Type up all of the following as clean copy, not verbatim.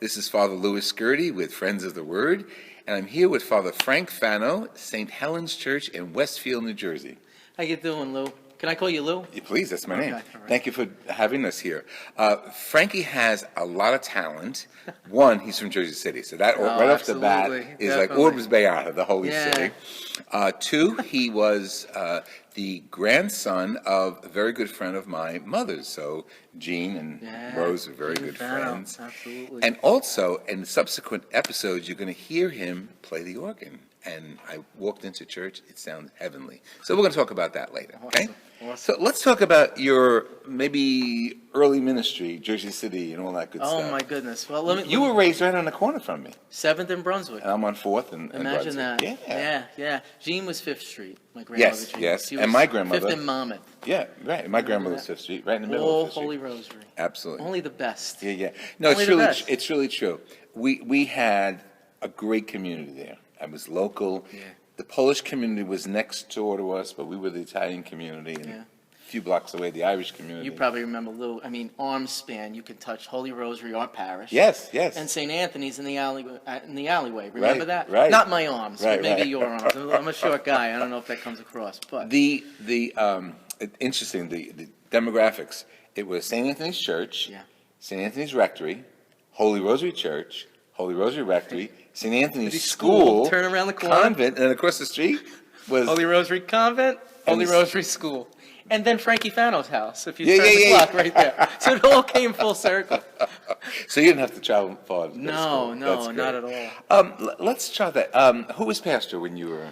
This is Father Lou Scurti with Friends of the Word, and I'm here with Father Frank Fano, St. Helen's Church in Westfield, New Jersey. How you doing, Lou? Can I call you Lou? Please, that's my name. All right. Thank you for having us here. Frankie has a lot of talent. One, he's from Jersey City, so that right off the bat is like Orbs Beata, the holy city. Two, he was the grandson of a very good friend of my mother's, so Jean and Rose are very good friends. Absolutely. And also, in subsequent episodes, you're going to hear him play the organ. And I walked into church, it sounds heavenly. So we're going to talk about that later, okay? Awesome. So let's talk about your maybe early ministry, Jersey City, and all that good stuff. Oh, my goodness. Well, You were raised right on the corner from me. 7th and Brunswick. And I'm on 4th and Imagine Brunswick. that. Yeah. Jean was 5th Street, my grandmother. Yes. She And my grandmother. 5th and Monmouth. Yeah, right. My grandmother was 5th Street, right in the middle of 5th Street. Holy Rosary. Absolutely. Only the best. Yeah. No, Only the best. it's really true. We had a great community there. I was local. Yeah. The Polish community was next door to us, but we were the Italian community, and a few blocks away, the Irish community. You probably remember, Lou. I mean, arms span. You can touch Holy Rosary, our parish. Yes. And St. Anthony's in the alleyway. Remember that? Right. Not my arms, Right, but maybe right. your arms. I'm a short guy. I don't know if that comes across, but Interesting, the demographics. It was St. Anthony's Church, St. Anthony's Rectory, Holy Rosary Church, Holy Rosary Rectory, St. Anthony's School, turn around the corner, convent, and then across the street was Holy Rosary Convent, Holy Rosary School, and then Frankie Fano's house. If you turn the clock right there, so it all came full circle. So you didn't have to travel far. No, not at all. Let's try that. Who was pastor when you were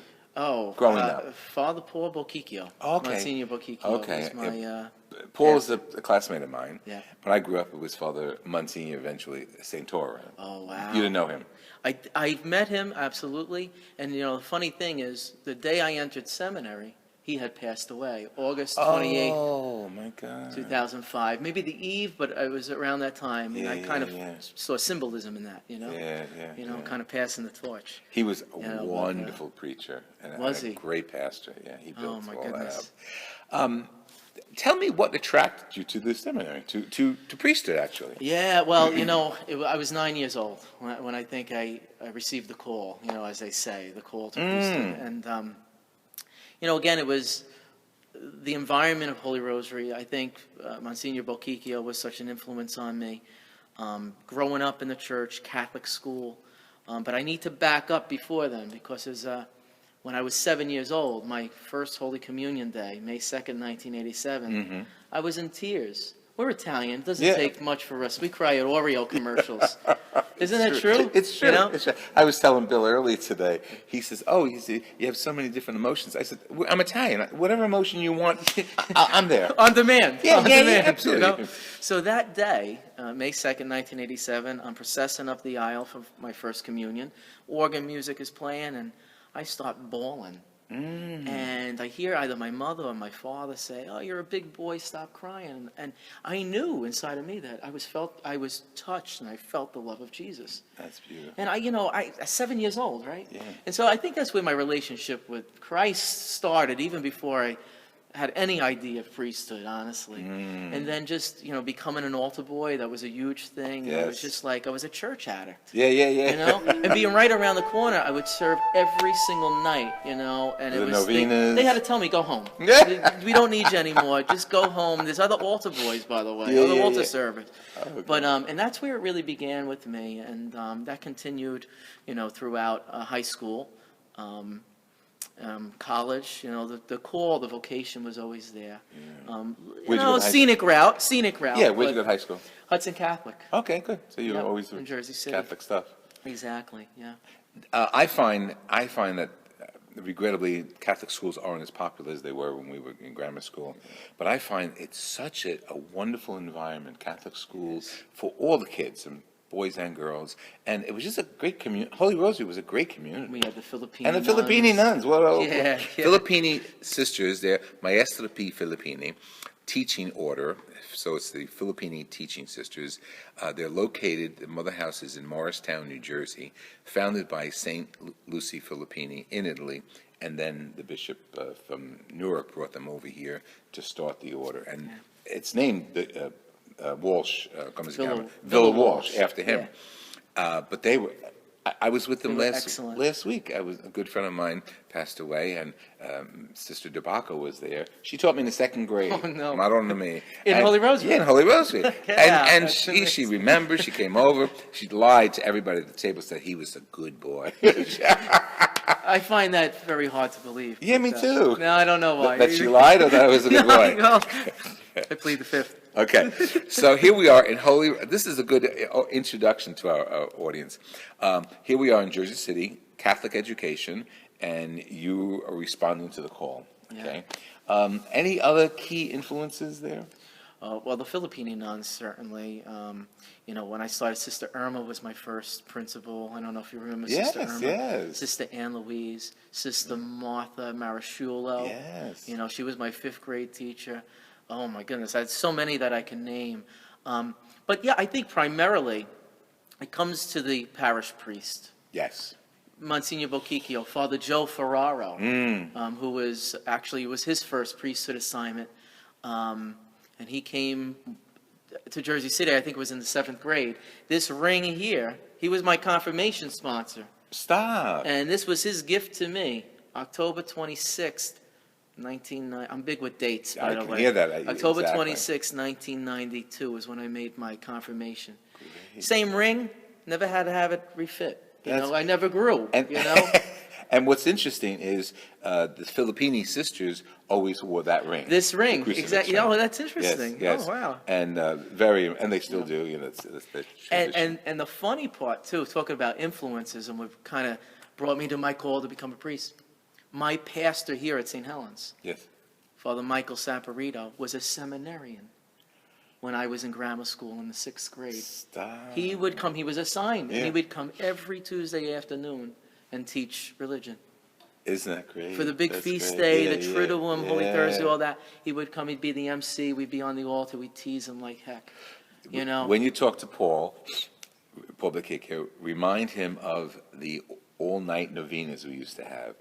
growing up? Father Paul Bocchicchio. Okay. Monsignor Bocchicchio. Okay. Was my, Paul is a classmate of mine. Yeah. When I grew up, it was Father Monsignor, eventually St. Tora. Oh, wow. You didn't know him? I've met him, absolutely. And, the funny thing is, the day I entered seminary, he had passed away, August 28th. Oh, my God. 2005. Maybe the eve, but it was around that time. And I kind of saw symbolism in that, kind of passing the torch. He was a wonderful preacher. And was a he? Great pastor. Yeah, he built all goodness. that up. Tell me what attracted you to the seminary, to priesthood, actually. Yeah, well, I was 9 years old when I think I received the call, as they say, the call to priesthood. And, again, it was the environment of Holy Rosary. I think Monsignor Bocchicchio was such an influence on me. Growing up in the church, Catholic school. But I need to back up before then because when I was 7 years old, my first Holy Communion day, May 2nd, 1987, I was in tears. We're Italian. It doesn't take much for us. We cry at Oreo commercials. Isn't that true? It's true. It's true. I was telling Bill earlier today. He says, you have so many different emotions. I said, I'm Italian. Whatever emotion you want, I'm there. On demand. Yeah, demand, absolutely. So that day, May 2nd, 1987, I'm processing up the aisle for my first communion. Organ music is playing, and I start bawling. And I hear either my mother or my father say, "Oh, you're a big boy, stop crying." And I knew inside of me that I was touched, and I felt the love of Jesus. That's beautiful. And I 7 years old, right? Yeah. And so I think that's where my relationship with Christ started, even before I had any idea of priesthood, honestly. And then just, becoming an altar boy, that was a huge thing. Yes. It was just like I was a church addict. Yeah. And being right around the corner, I would serve every single night, and it was novenas. they had to tell me, go home. We don't need you anymore. Just go home. There's other altar boys, by the way, other altar servers. Oh, but and that's where it really began with me, and that continued, throughout high school. College, the call, the vocation was always there. Scenic route. Yeah, where'd you go to high school? Hudson Catholic. Okay, good. So you were always in Jersey City. Catholic stuff. Exactly, yeah. I find that regrettably Catholic schools aren't as popular as they were when we were in grammar school. But I find it's such a wonderful environment, Catholic schools, for all the kids, and boys and girls, and it was just a great community. Holy Rosary was a great community. We had the Filipino and the Filipini nuns. Well, yeah. Filipini sisters, they're Maestra P. Filippini, teaching order. So it's the Filipini teaching sisters. They're located, the mother house is in Morristown, New Jersey, founded by Saint Lucy Filippini in Italy, and then the bishop from Newark brought them over here to start the order. And it's named Walsh, Villa Walsh, after him. But they were. I was with them They were last excellent. week. A good friend of mine passed away, and Sister DeBacco was there. She taught me in the second grade. Oh, no. Madonna me. In Holy Rosary? Yeah, in Holy Rosary. Yeah, and that's she amazing. remembered. She came over. She lied to everybody at the table. Said he was a good boy. I find that very hard to believe. Yeah, me but, too. No, I don't know why. That she lied, or that I was a good No, boy. no. I plead the fifth. Okay, so here we are in Holy. This is a good introduction to our audience. Here we are in Jersey City, Catholic education, and you are responding to the call. Okay, any other key influences there? Well, the Filipino nuns certainly. When I started, Sister Irma was my first principal. I don't know if you remember Sister Irma. Yes. Sister Ann Louise, Sister Martha Marasciulo. Yes. She was my fifth grade teacher. Oh my goodness, I had so many that I can name. But yeah, I think primarily it comes to the parish priest. Yes. Monsignor Bocchicchio, Father Joe Ferraro, who was actually, it was his first priesthood assignment. And he came to Jersey City, I think it was in the 7th grade. This ring here, he was my confirmation sponsor. Stop. And this was his gift to me, October 26th, 1990. I'm big with dates, by I the can way. hear that. October Exactly. 26th, 1992 is when I made my confirmation. Same ring, never had to have it refit. I never grew, And, and what's interesting is the Filipini sisters always wore that ring. This ring, the crucifix exactly. ring. Oh, that's interesting. Yes, yes. Oh, wow. And and they still do. It's the tradition. And the funny part, too, talking about influences, and what kind of brought me to my call to become a priest. My pastor here at St. Helens, Yes. Father Michael Saporito, was a seminarian when I was in grammar school in the 6th grade. Stop. He would come, he was assigned, and Yeah. he would come every Tuesday afternoon and teach religion. Isn't that great? For the big That's feast great. day, Yeah, the Triduum, Holy yeah. Thursday, all that, he would come, he'd be the MC, we'd be on the altar, we'd tease him like heck. When you talk to Paul Bocchicchio, remind him of the all-night novenas we used to have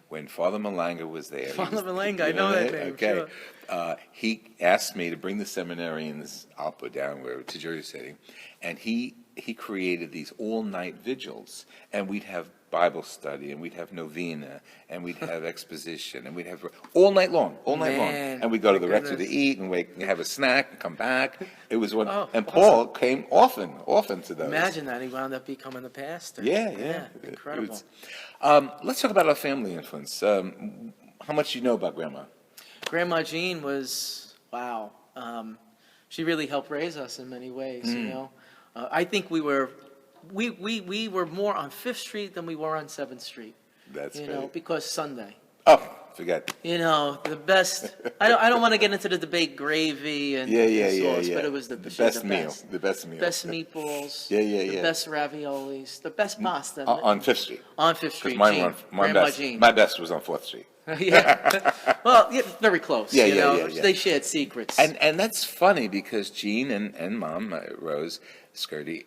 when Father Malanga was there. Father Malanga, I know that name, Okay. sure. He asked me to bring the seminarians up or down to Jersey City, and he created these all-night vigils, and we'd have Bible study, and we'd have novena, and we'd have exposition, and we'd have all night long, Man, and we'd go to the my rectory to goodness. eat and have a snack and come back. It was one, Oh, and awesome. Paul came often to those. Imagine that, he wound up becoming the pastor. Yeah. Incredible. Let's talk about our family influence. How much do you know about Grandma? Grandma Jean was, wow. She really helped raise us in many ways, I think we were more on 5th Street than we were on 7th Street. That's great. Because Sunday. Oh, forget. The best. I don't want to get into the debate gravy and sauce, but it was the best meal. The best meal. Best meatballs. Yeah. The best raviolis. The best pasta. On 5th Street. On 5th Street. Because Jean. my Grandma best, Jean. my best was on 4th Street. Yeah. Well, yeah, very close. Yeah. They shared secrets. And that's funny because Jean and Mom, Rose Scurti,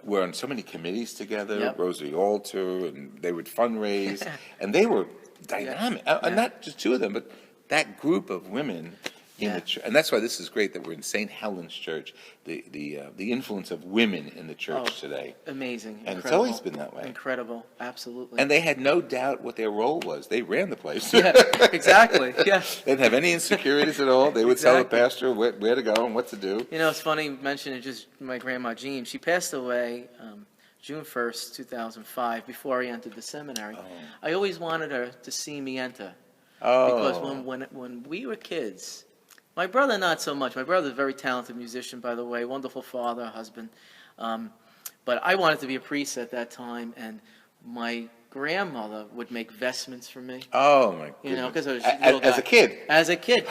were on so many committees together, Yep. Rosary Altar, and they would fundraise, and they were dynamic. And not just two of them, but that group of women in the church. And that's why this is great that we're in St. Helen's Church, the influence of women in the church today. Amazing. And it's incredible. always been that way. Incredible. Absolutely. And they had no doubt what their role was. They ran the place. Yeah, exactly. Yeah. They didn't have any insecurities at all. They would tell the Exactly. pastor where to go and what to do. It's funny you mentioned just my grandma Jean. She passed away June 1st, 2005, before I entered the seminary. Oh. I always wanted her to see me enter. Oh. Because when we were kids, my brother not so much. My brother's a very talented musician, by the way, wonderful father, husband. But I wanted to be a priest at that time, and my grandmother would make vestments for me. Oh, my goodness. Because I was a little As a guy. kid. As a kid.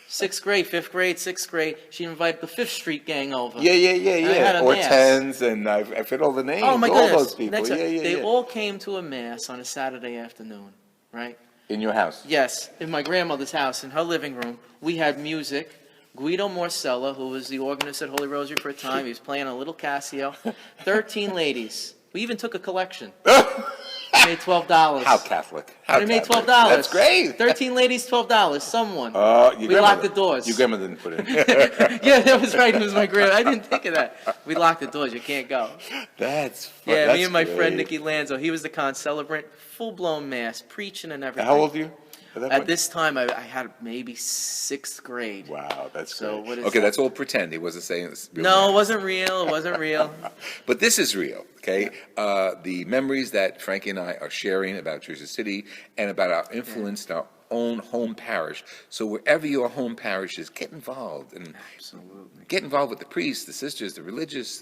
6th grade, 5th grade, 6th grade. She'd invite the 5th Street gang over. Yeah. I had a Or mass. Tens, and I forget all the names. Oh, my all goodness. those people. They all came to a mass on a Saturday afternoon, right? In your house. Yes, in my grandmother's house, in her living room. We had music. Guido Morcella, who was the organist at Holy Rosary for a time, he was playing a little Casio. 13 ladies. We even took a collection. I made $12. How Catholic? How I made Catholic. $12. That's great. 13 ladies, $12. Someone. Your We grandmother- locked the doors. Your grandmother didn't put it in. Yeah, that was right. It was my grandma. I didn't think of that. We locked the doors. You can't go. That's fun. Yeah, That's me and my great. friend Nicky Lanzo. He was the concelebrant, full-blown mass, preaching and everything. How old are you? That At point? this time, I had maybe 6th grade. Wow, that's So great. what is okay, that? that's all pretend. He wasn't saying this. Real No, it math. wasn't real. It wasn't real. But this is real, okay? The memories that Frankie and I are sharing about Jersey City and about our influence in our own home parish. So wherever your home parish is, get involved and Absolutely. get involved with the priests, the sisters, the religious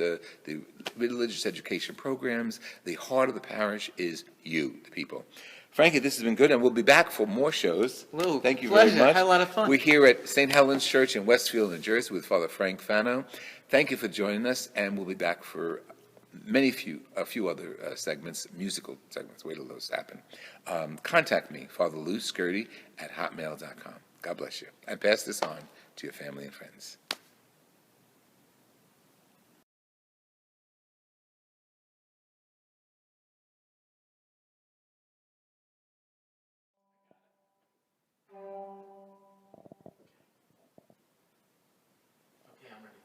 education programs. The heart of the parish is you, the people. Frankie, this has been good, and we'll be back for more shows. Lou, Thank you pleasure. very much. Had a lot of fun. We're here at St. Helen's Church in Westfield, New Jersey, with Father Frank Fano. Thank you for joining us, and we'll be back for a few other segments, musical segments. Wait till those happen. Contact me, Father Lou Scurti at hotmail.com. God bless you, and pass this on to your family and friends. Okay, I'm ready.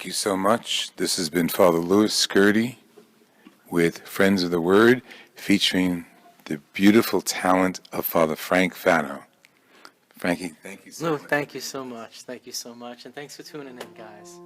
Thank you so much. This has been Father Louis Scurti with Friends of the Word, featuring the beautiful talent of Father Frank Fano. Frankie, thank you so Lou, much. thank you so much. Thank you so much. And thanks for tuning in, guys.